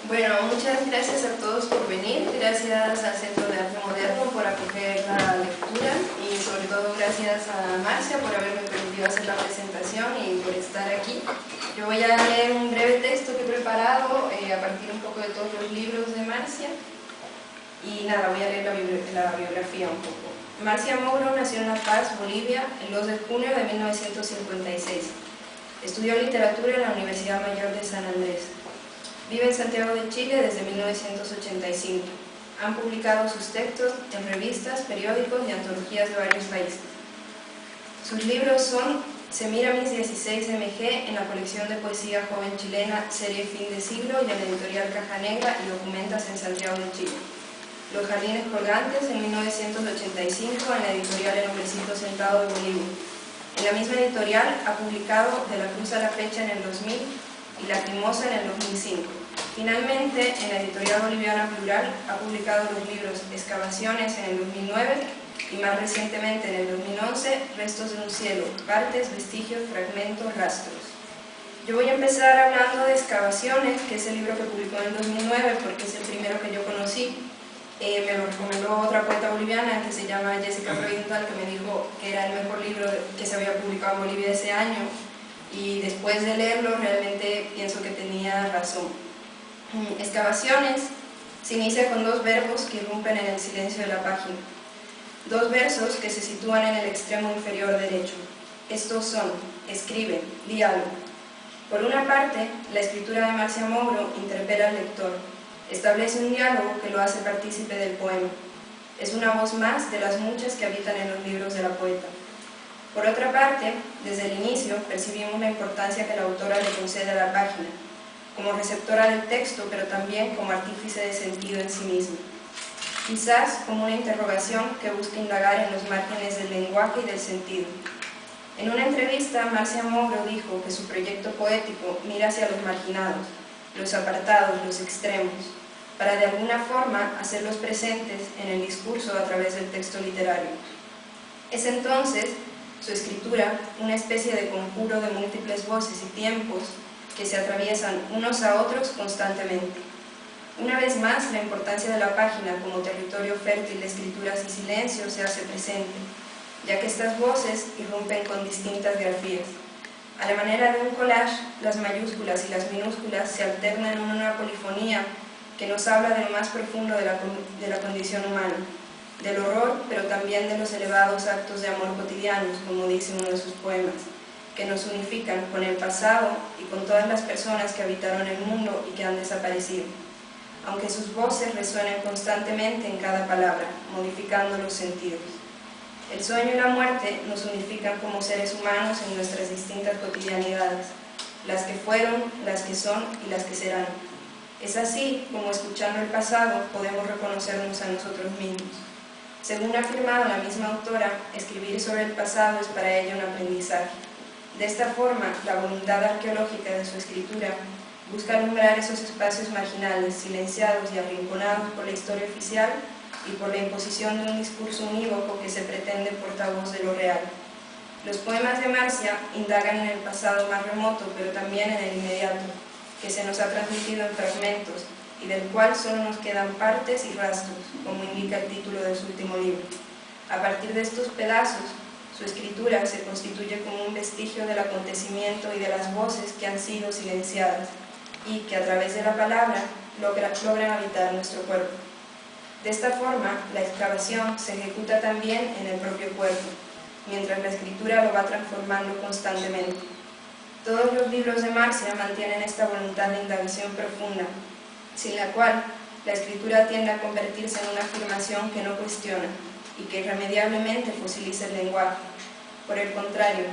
Bueno, muchas gracias a todos por venir, gracias al Centro de Arte Moderno por acoger la lectura y sobre todo gracias a Marcia por haberme permitido hacer la presentación y por estar aquí. Yo voy a leer un breve texto que he preparado a partir un poco de todos los libros de Marcia y nada, voy a leer la biografía un poco. Marcia Mouro nació en La Paz, Bolivia, el 2 de junio de 1956. Estudió literatura en la Universidad Mayor de San Andrés. Vive en Santiago de Chile desde 1985. Han publicado sus textos en revistas, periódicos y antologías de varios países. Sus libros son Semiramis 16 MG en la colección de poesía joven chilena Serie Fin de Siglo y en la editorial Caja Negra y Documentas en Santiago de Chile. Los Jardines Colgantes en 1985 en la editorial El Hombrecito Sentado de Bolivia. En la misma editorial ha publicado De la Cruz a la Fecha en el 2000 y Lacrimosa en el 2005. Finalmente, en la editorial boliviana Plural ha publicado los libros Excavaciones en el 2009 y más recientemente en el 2011 Restos de un cielo, partes, vestigios, fragmentos, rastros. Yo voy a empezar hablando de Excavaciones, que es el libro que publicó en el 2009 porque es el primero que yo conocí. Me lo recomendó otra poeta boliviana que se llama Jessica Freudenthal, que me dijo que era el mejor libro que se había publicado en Bolivia ese año. Y después de leerlo realmente pienso que tenía razón. Excavaciones se inicia con dos verbos que irrumpen en el silencio de la página. Dos versos que se sitúan en el extremo inferior derecho. Estos son, escribe, di algo. Por una parte, la escritura de Marcia Mouro interpela al lector. Establece un diálogo que lo hace partícipe del poema. Es una voz más de las muchas que habitan en los libros de la poeta. Por otra parte, desde el inicio percibimos la importancia que la autora le concede a la página, como receptora del texto, pero también como artífice de sentido en sí misma. Quizás como una interrogación que busca indagar en los márgenes del lenguaje y del sentido. En una entrevista, Marcia Mouro dijo que su proyecto poético mira hacia los marginados, los apartados, los extremos, para de alguna forma hacerlos presentes en el discurso a través del texto literario. Es entonces su escritura, una especie de conjuro de múltiples voces y tiempos que se atraviesan unos a otros constantemente. Una vez más, la importancia de la página como territorio fértil de escrituras y silencios se hace presente, ya que estas voces irrumpen con distintas grafías. A la manera de un collage, las mayúsculas y las minúsculas se alternan en una polifonía que nos habla de lo más profundo de la condición humana, del horror, pero también de los elevados actos de amor cotidianos, como dice uno de sus poemas, que nos unifican con el pasado y con todas las personas que habitaron el mundo y que han desaparecido, aunque sus voces resuenen constantemente en cada palabra, modificando los sentidos. El sueño y la muerte nos unifican como seres humanos en nuestras distintas cotidianidades, las que fueron, las que son y las que serán. Es así como, escuchando el pasado, podemos reconocernos a nosotros mismos. Según ha afirmado la misma autora, escribir sobre el pasado es para ella un aprendizaje. De esta forma, la voluntad arqueológica de su escritura busca alumbrar esos espacios marginales, silenciados y arrinconados por la historia oficial y por la imposición de un discurso unívoco que se pretende portavoz de lo real. Los poemas de Marcia indagan en el pasado más remoto, pero también en el inmediato, que se nos ha transmitido en fragmentos, y del cual solo nos quedan partes y rastros, como indica el título de su último libro. A partir de estos pedazos, su escritura se constituye como un vestigio del acontecimiento y de las voces que han sido silenciadas, y que a través de la palabra logran habitar nuestro cuerpo. De esta forma, la excavación se ejecuta también en el propio cuerpo, mientras la escritura lo va transformando constantemente. Todos los libros de Marcia mantienen esta voluntad de indagación profunda, sin la cual la escritura tiende a convertirse en una afirmación que no cuestiona y que irremediablemente fosiliza el lenguaje. Por el contrario,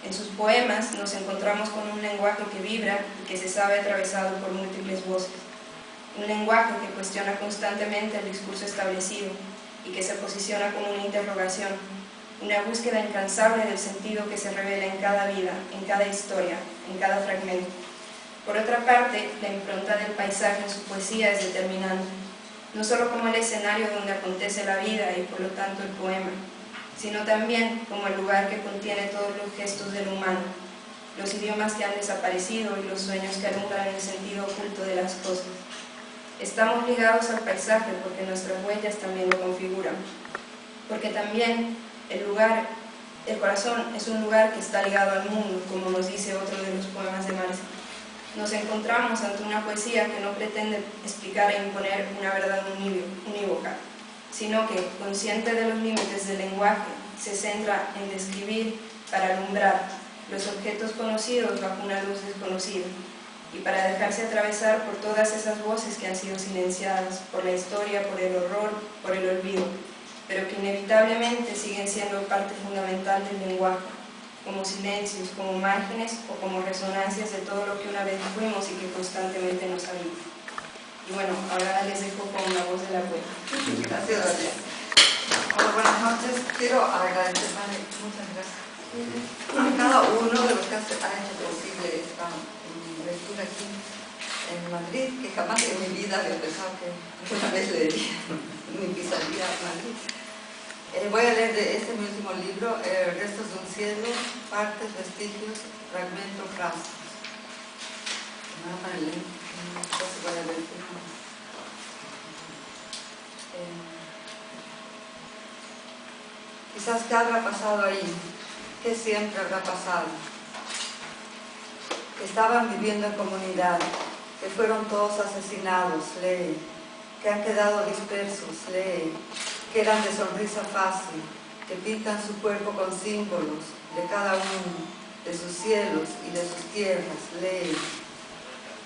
en sus poemas nos encontramos con un lenguaje que vibra y que se sabe atravesado por múltiples voces. Un lenguaje que cuestiona constantemente el discurso establecido y que se posiciona como una interrogación, una búsqueda incansable del sentido que se revela en cada vida, en cada historia, en cada fragmento. Por otra parte, la impronta del paisaje en su poesía es determinante, no solo como el escenario donde acontece la vida y por lo tanto el poema, sino también como el lugar que contiene todos los gestos del humano, los idiomas que han desaparecido y los sueños que alumbran el sentido oculto de las cosas. Estamos ligados al paisaje porque nuestras huellas también lo configuran. Porque también el corazón es un lugar que está ligado al mundo, como nos dice otro de los poemas de Marcia. Nos encontramos ante una poesía que no pretende explicar e imponer una verdad unívoca, sino que, consciente de los límites del lenguaje, se centra en describir para alumbrar los objetos conocidos bajo una luz desconocida, y para dejarse atravesar por todas esas voces que han sido silenciadas por la historia, por el horror, por el olvido, pero que inevitablemente siguen siendo parte fundamental del lenguaje, como silencios, como márgenes o como resonancias de todo lo que una vez fuimos y que constantemente nos habita. Y bueno, ahora les dejo con la voz de la poeta. Gracias. Hola, buenas noches. Quiero agradecer, muchas gracias, a cada uno de los que ha hecho posible esta lectura aquí en Madrid, que jamás en mi vida había pensado que alguna vez leería, ni pisaría Madrid. Voy a leer de este mi último libro, Restos de un cielo, partes, vestigios, fragmentos, rastros. Quizás qué habrá pasado ahí, qué siempre habrá pasado. Que estaban viviendo en comunidad, que fueron todos asesinados, lee, que han quedado dispersos, lee, que eran de sonrisa fácil, que pintan su cuerpo con símbolos de cada uno, de sus cielos y de sus tierras, lee,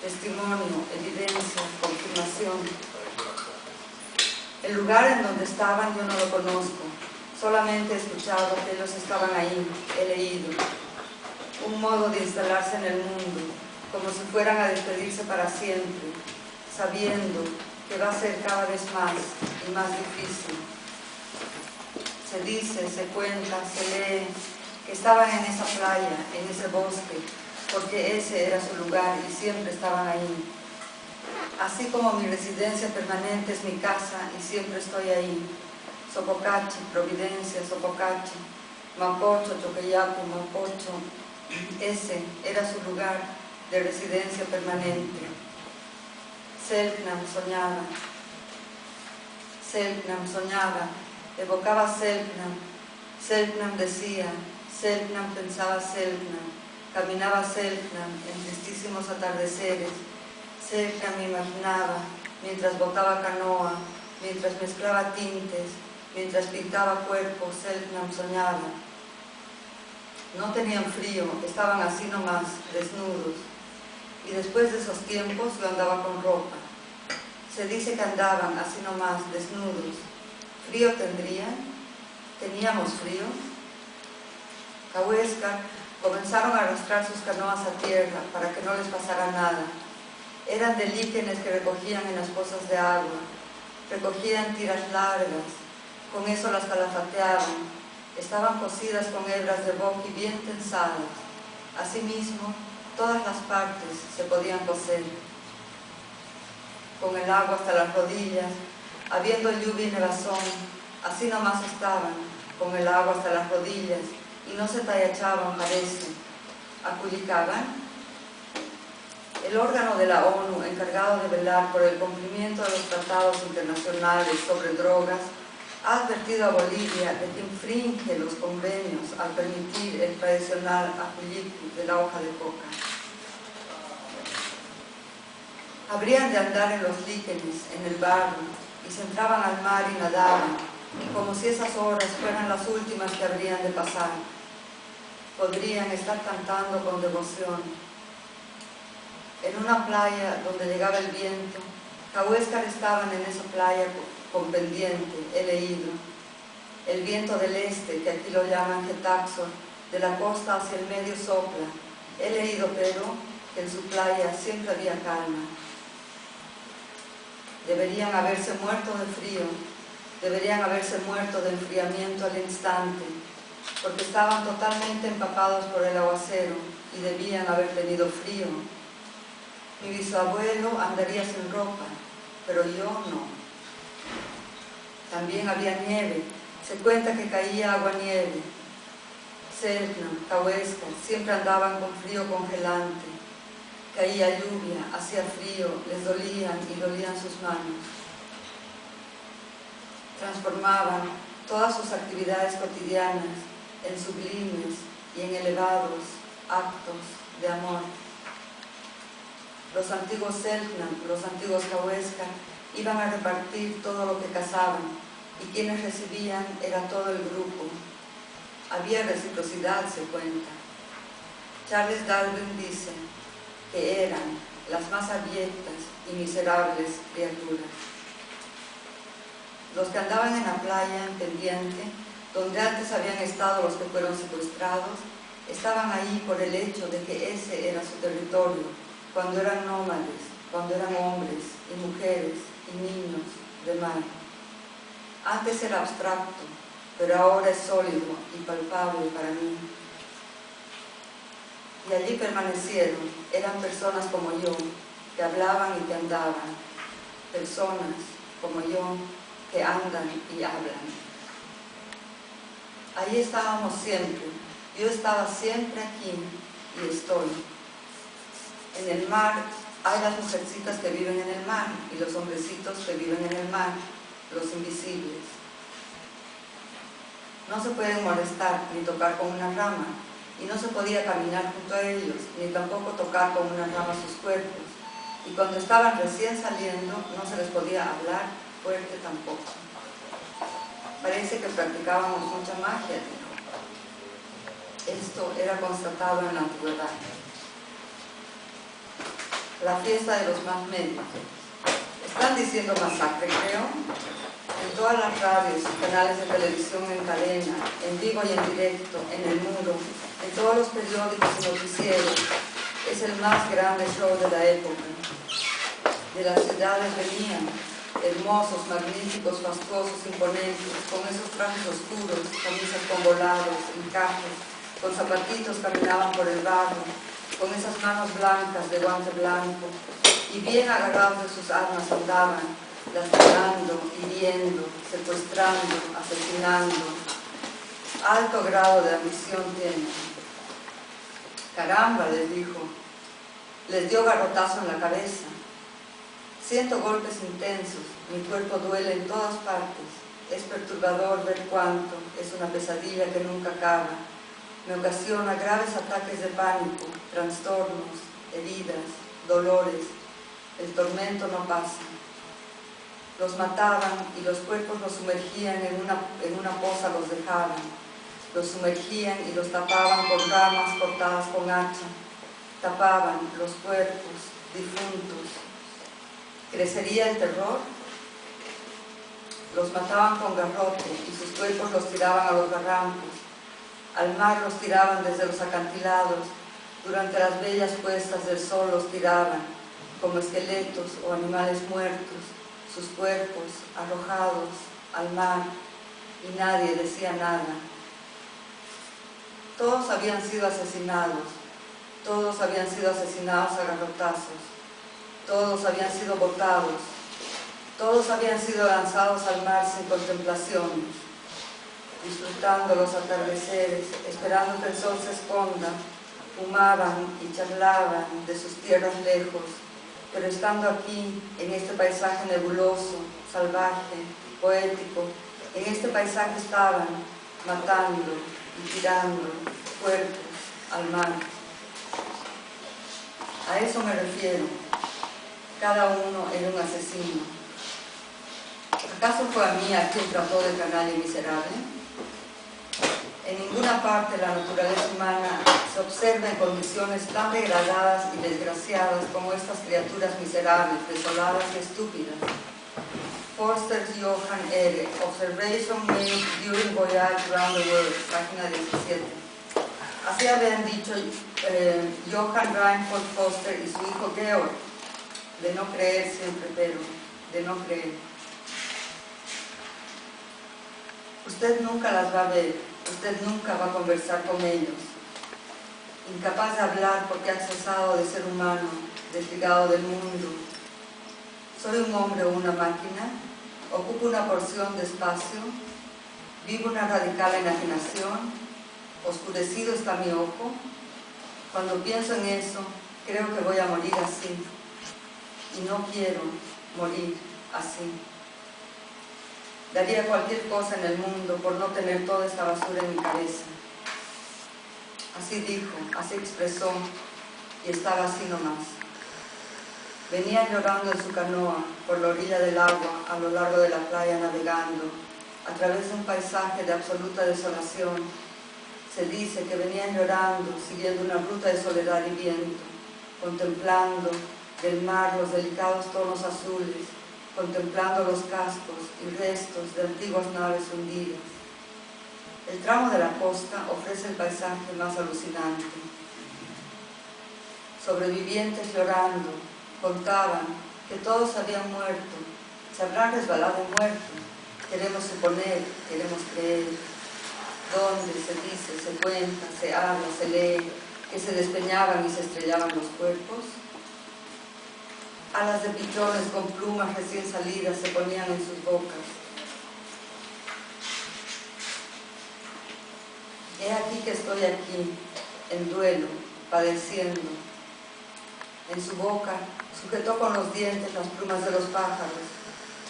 testimonio, evidencia, confirmación. El lugar en donde estaban yo no lo conozco, solamente he escuchado que ellos estaban ahí, he leído. Un modo de instalarse en el mundo, como si fueran a despedirse para siempre, sabiendo que va a ser cada vez más y más difícil. Se dice, se cuenta, se lee que estaban en esa playa, en ese bosque, porque ese era su lugar y siempre estaban ahí. Así como mi residencia permanente es mi casa y siempre estoy ahí. Sopocachi, Providencia, Sopocachi, Mapocho, Choqueyacu, Mapocho. Ese era su lugar de residencia permanente. Selknam soñaba, evocaba Selknam, Selknam decía, Selknam pensaba Selknam, caminaba Selknam en tristísimos atardeceres, Selknam imaginaba, mientras botaba canoa, mientras mezclaba tintes, mientras pintaba cuerpos, Selknam soñaba. No tenían frío, estaban así nomás, desnudos. Y después de esos tiempos yo andaba con ropa. Se dice que andaban así nomás, desnudos. ¿Frío tendrían? ¿Teníamos frío? Cahuéscar comenzaron a arrastrar sus canoas a tierra para que no les pasara nada. Eran de líquenes que recogían en las pozas de agua. Recogían tiras largas, con eso las calafateaban. Estaban cosidas con hebras de boqui bien tensadas. Asimismo, todas las partes se podían coser. Con el agua hasta las rodillas, habiendo lluvia y nevazón, así nomás estaban, con el agua hasta las rodillas, y no se tallachaban, parece. Aculicaban. El órgano de la ONU encargado de velar por el cumplimiento de los tratados internacionales sobre drogas ha advertido a Bolivia de que infringe los convenios al permitir el tradicional aculicu de la hoja de coca. Habrían de andar en los líquenes, en el barro, y se entraban al mar y nadaban, como si esas horas fueran las últimas que habrían de pasar. Podrían estar cantando con devoción. En una playa donde llegaba el viento, Cahuéscar estaban en esa playa con pendiente, he leído. El viento del este, que aquí lo llaman Getaxo, de la costa hacia el medio sopla. He leído, pero, que en su playa siempre había calma. Deberían haberse muerto de frío, deberían haberse muerto de enfriamiento al instante, porque estaban totalmente empapados por el aguacero y debían haber tenido frío. Mi bisabuelo andaría sin ropa, pero yo no. También había nieve, se cuenta que caía agua-nieve. Selknam, Cahuéscar, siempre andaban con frío congelante. Caía lluvia, hacía frío, les dolían y dolían sus manos. Transformaban todas sus actividades cotidianas en sublimes y en elevados actos de amor. Los antiguos Selknam, los antiguos Cahuéscar, iban a repartir todo lo que cazaban, y quienes recibían era todo el grupo. Había reciprocidad, se cuenta. Charles Darwin dice que eran las más abyectas y miserables criaturas. Los que andaban en la playa en pendiente, donde antes habían estado los que fueron secuestrados, estaban ahí por el hecho de que ese era su territorio, cuando eran nómades, cuando eran hombres y mujeres y niños de mar. Antes era abstracto, pero ahora es sólido y palpable para mí. Y allí permanecieron, eran personas como yo, que hablaban y que andaban, personas como yo, que andan y hablan. Allí estábamos siempre, yo estaba siempre aquí y estoy. En el mar hay las mujercitas que viven en el mar y los hombrecitos que viven en el mar, los invisibles. No se pueden molestar ni tocar con una rama, y no se podía caminar junto a ellos, ni tampoco tocar con una rama sus cuerpos. Y cuando estaban recién saliendo, no se les podía hablar fuerte tampoco. Parece que practicábamos mucha magia, dijo. Esto era constatado en la antigüedad. La fiesta de los más medios. Están diciendo masacre, creo. En todas las radios y canales de televisión en cadena, en vivo y en directo, en el muro, en todos los periódicos y noticieros, es el más grande show de la época. De las ciudades venían, hermosos, magníficos, fastuosos, imponentes, con esos trajes oscuros, camisas con volados, encajes, con zapatitos caminaban por el barro, con esas manos blancas de guante blanco, y bien agarrados de sus armas andaban, lastimando, hiriendo, secuestrando, asesinando. Alto grado de ambición tienen. Caramba, les dijo. Les dio garrotazo en la cabeza. Siento golpes intensos, mi cuerpo duele en todas partes. Es perturbador ver cuánto, es una pesadilla que nunca acaba. Me ocasiona graves ataques de pánico, trastornos, heridas, dolores. El tormento no pasa. Los mataban y los cuerpos los sumergían en una poza, los dejaban. Los sumergían y los tapaban con ramas cortadas con hacha. Tapaban los cuerpos difuntos. ¿Crecería el terror? Los mataban con garrote y sus cuerpos los tiraban a los barrancos. Al mar los tiraban desde los acantilados. Durante las bellas puestas del sol los tiraban, como esqueletos o animales muertos, sus cuerpos arrojados al mar, y nadie decía nada. Todos habían sido asesinados, todos habían sido asesinados a garrotazos, todos habían sido botados, todos habían sido lanzados al mar sin contemplaciones, disfrutando los atardeceres, esperando que el sol se esconda, fumaban y charlaban de sus tierras lejos, pero estando aquí, en este paisaje nebuloso, salvaje, poético, en este paisaje estaban matando y tirando cuerpos al mar. A eso me refiero. Cada uno era un asesino. ¿Acaso fue a mí a quien trató de canalla y miserable? En ninguna parte de la naturaleza humana se observa en condiciones tan degradadas y desgraciadas como estas criaturas miserables, desoladas y estúpidas. Forster Johann R. Observation made during voyage around the world, página 17. Así habían dicho Johann Reinhold Foster y su hijo Georg, de no creer siempre, pero de no creer. Usted nunca las va a ver, usted nunca va a conversar con ellos. Incapaz de hablar porque ha cesado de ser humano, desligado del mundo. ¿Soy un hombre o una máquina? ¿Ocupo una porción de espacio? ¿Vivo una radical enajenación? ¿Oscurecido está mi ojo? Cuando pienso en eso, Creo que voy a morir así, y no quiero morir así. Daría cualquier cosa en el mundo por no tener toda esta basura en mi cabeza. Así dijo, así expresó, y estaba así nomás. Venían llorando en su canoa por la orilla del agua, a lo largo de la playa navegando, a través de un paisaje de absoluta desolación. Se dice que venían llorando, siguiendo una ruta de soledad y viento, contemplando del mar los delicados tonos azules, contemplando los cascos y restos de antiguas naves hundidas. El tramo de la costa ofrece el paisaje más alucinante. Sobrevivientes llorando, contaban que todos habían muerto, se habrán resbalado y muerto. Queremos suponer, queremos creer. Donde se dice, se cuenta, se habla, se lee, que se despeñaban y se estrellaban los cuerpos. Alas de pichones con plumas recién salidas se ponían en sus bocas. He aquí que estoy aquí, en duelo, padeciendo. En su boca sujetó con los dientes las plumas de los pájaros.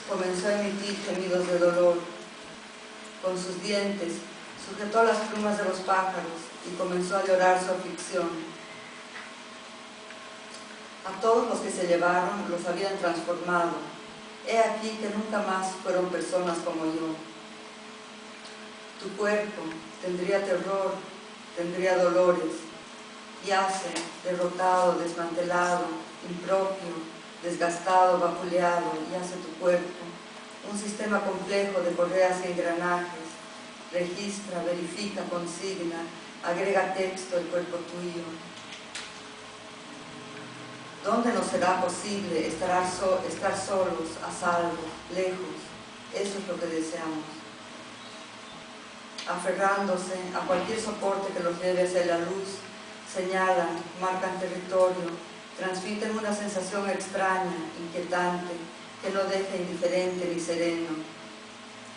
Comenzó a emitir gemidos de dolor. Con sus dientes sujetó las plumas de los pájaros y comenzó a llorar su aflicción. A todos los que se llevaron los habían transformado. He aquí que nunca más fueron personas como yo. Tu cuerpo tendría terror, tendría dolores, yace derrotado, desmantelado, impropio, desgastado, vapuleado, yace tu cuerpo, un sistema complejo de correas y engranajes, registra, verifica, consigna, agrega texto el cuerpo tuyo. ¿Dónde nos será posible estar solos, a salvo, lejos? Eso es lo que deseamos. Aferrándose a cualquier soporte que los lleve hacia la luz, señalan, marcan territorio, transmiten una sensación extraña, inquietante, que no deja indiferente ni sereno.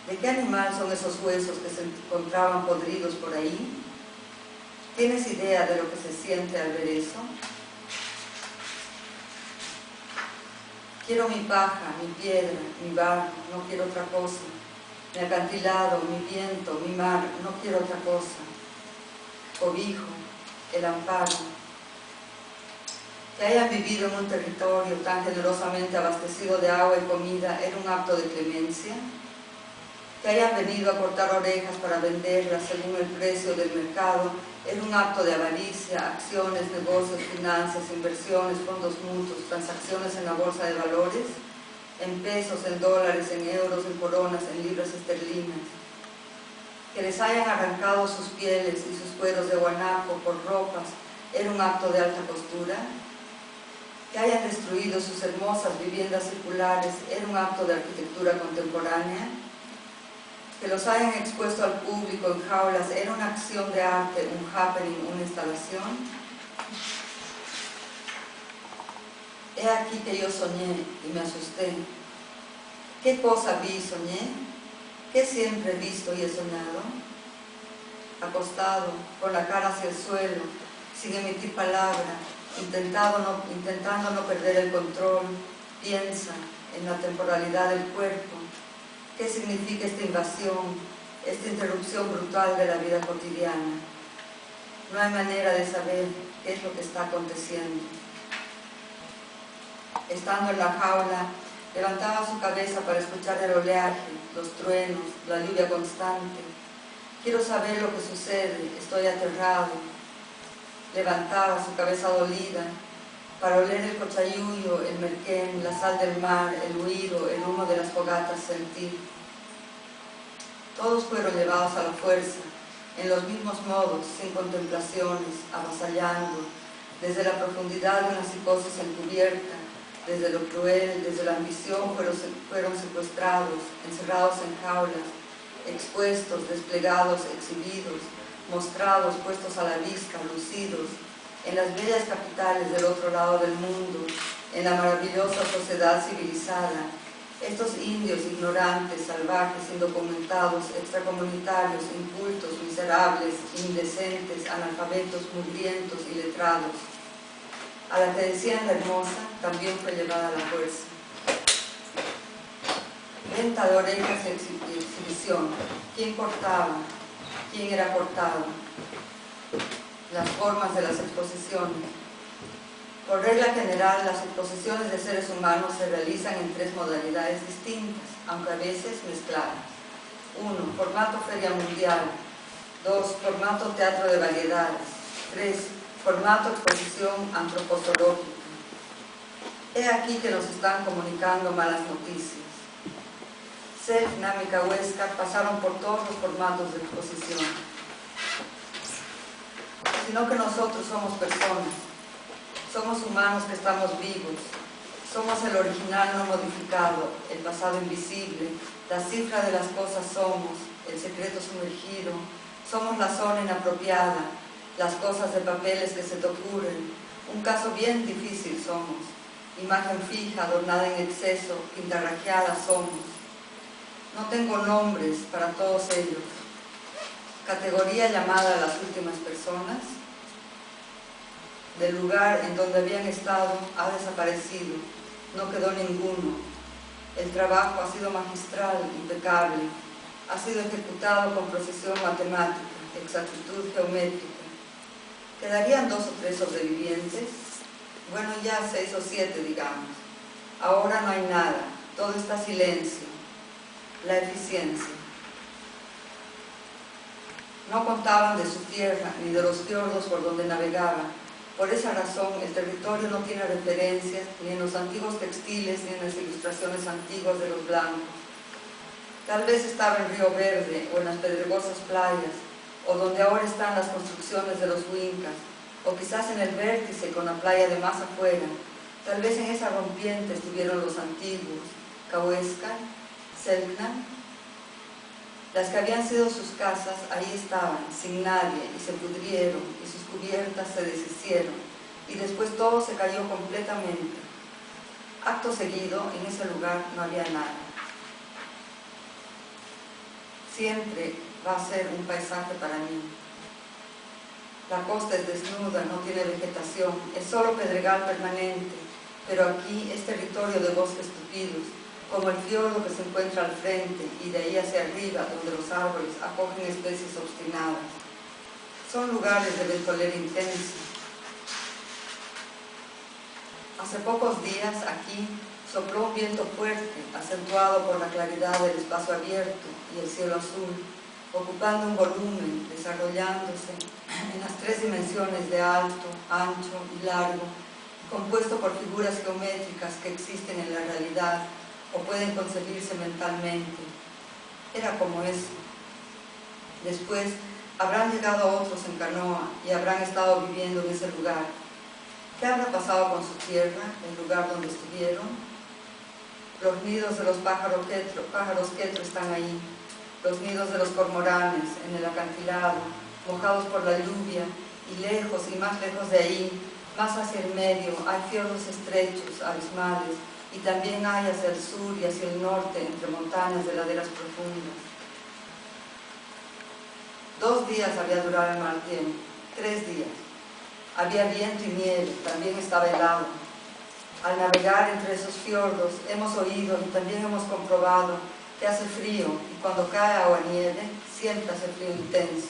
¿De qué animal son esos huesos que se encontraban podridos por ahí? ¿Tienes idea de lo que se siente al ver eso? Quiero mi paja, mi piedra, mi barro, no quiero otra cosa. Mi acantilado, mi viento, mi mar, no quiero otra cosa. Cobijo, el amparo. Que hayan vivido en un territorio tan generosamente abastecido de agua y comida era un acto de clemencia. Que hayan venido a cortar orejas para venderlas según el precio del mercado era un acto de avaricia, acciones, negocios, finanzas, inversiones, fondos mutuos, transacciones en la bolsa de valores, en pesos, en dólares, en euros, en coronas, en libras esterlinas. Que les hayan arrancado sus pieles y sus cueros de guanaco por ropas era un acto de alta costura. Que hayan destruido sus hermosas viviendas circulares era un acto de arquitectura contemporánea. Que los hayan expuesto al público en jaulas era una acción de arte, un happening, una instalación. He aquí que yo soñé y me asusté. ¿Qué cosa vi y soñé? ¿Qué siempre he visto y he soñado? Acostado, con la cara hacia el suelo, sin emitir palabra, intentando no perder el control, piensa en la temporalidad del cuerpo. ¿Qué significa esta invasión, esta interrupción brutal de la vida cotidiana? No hay manera de saber qué es lo que está aconteciendo. Estando en la jaula, levantaba su cabeza para escuchar el oleaje, los truenos, la lluvia constante. Quiero saber lo que sucede, estoy aterrado. Levantaba su cabeza dolida para oler el cochayuyo, el merquén, la sal del mar, el huiro, el humo de las fogatas sentir. Todos fueron llevados a la fuerza, en los mismos modos, sin contemplaciones, avasallando, desde la profundidad de una psicosis encubierta, desde lo cruel, desde la ambición, fueron secuestrados, encerrados en jaulas, expuestos, desplegados, exhibidos, mostrados, puestos a la vista, lucidos, en las bellas capitales del otro lado del mundo, en la maravillosa sociedad civilizada. Estos indios ignorantes, salvajes, indocumentados, extracomunitarios, incultos, miserables, indecentes, analfabetos, mugrientos y letrados. A la que decían la hermosa, también fue llevada a la fuerza. Venta de orejas y exhibición. ¿Quién cortaba? ¿Quién era cortado? Las formas de las exposiciones. Por regla general, las exposiciones de seres humanos se realizan en 3 modalidades distintas, aunque a veces mezcladas. 1. Formato feria mundial. 2. Formato teatro de variedades. 3. Formato exposición antropozoológica. He aquí que nos están comunicando malas noticias. Selknam y Huesca pasaron por todos los formatos de exposición. Sino que nosotros somos personas, somos humanos que estamos vivos, somos el original no modificado, el pasado invisible, la cifra de las cosas somos, el secreto sumergido, somos la zona inapropiada, las cosas de papeles que se te ocurren, un caso bien difícil somos, imagen fija, adornada en exceso, pintarrajeada somos. No tengo nombres para todos ellos. Categoría llamada a las últimas personas. Del lugar en donde habían estado ha desaparecido, no quedó ninguno. El trabajo ha sido magistral, impecable, ha sido ejecutado con precisión matemática, exactitud geométrica. ¿Quedarían 2 o 3 sobrevivientes? Bueno, ya 6 o 7, digamos. Ahora no hay nada, todo está silencio. La eficiencia. No contaban de su tierra ni de los fiordos por donde navegaban. Por esa razón, el territorio no tiene referencias ni en los antiguos textiles ni en las ilustraciones antiguas de los blancos. Tal vez estaba en Río Verde o en las pedregosas playas, o donde ahora están las construcciones de los huincas, o quizás en el vértice con la playa de más afuera. Tal vez en esa rompiente estuvieron los antiguos, Cahuéscar, Selknam. Las que habían sido sus casas, ahí estaban, sin nadie, y se pudrieron, y sus cubiertas se deshicieron, y después todo se cayó completamente. Acto seguido, en ese lugar no había nada. Siempre va a ser un paisaje para mí. La costa es desnuda, no tiene vegetación, es solo pedregal permanente, pero aquí es territorio de bosques tupidos, como el fiordo que se encuentra al frente y de ahí hacia arriba, donde los árboles acogen especies obstinadas. Son lugares de ventolera intensa. Hace pocos días aquí sopló un viento fuerte, acentuado por la claridad del espacio abierto y el cielo azul, ocupando un volumen, desarrollándose en las 3 dimensiones de alto, ancho y largo, compuesto por figuras geométricas que existen en la realidad o pueden concebirse mentalmente. Era como eso. Después habrán llegado otros en canoa y habrán estado viviendo en ese lugar. ¿Qué habrá pasado con su tierra, el lugar donde estuvieron? Los nidos de los pájaros quetro están ahí, los nidos de los cormoranes en el acantilado, mojados por la lluvia, y lejos y más lejos de ahí, más hacia el medio, hay fiordos estrechos, abismales, y también hay hacia el sur y hacia el norte, entre montañas de laderas profundas. 2 días había durado el mal tiempo, 3 días. Había viento y nieve, también estaba helado. Al navegar entre esos fiordos hemos oído y también hemos comprobado que hace frío y cuando cae agua nieve siempre hace frío intenso.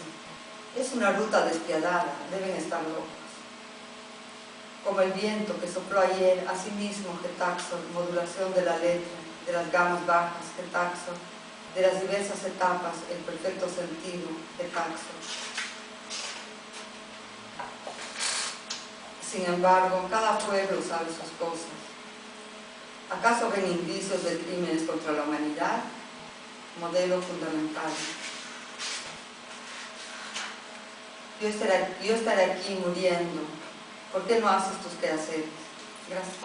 Es una ruta despiadada, deben estar locos. Como el viento que sopló ayer, asimismo Getaxo, modulación de la letra, de las gamas bajas, Getaxo, de las diversas etapas, el perfecto sentido, Getaxo. Sin embargo, cada pueblo sabe sus cosas. ¿Acaso ven indicios de crímenes contra la humanidad? Modelo fundamental. Yo estaré aquí muriendo. ¿Por qué no haces tus quehaceres? Gracias.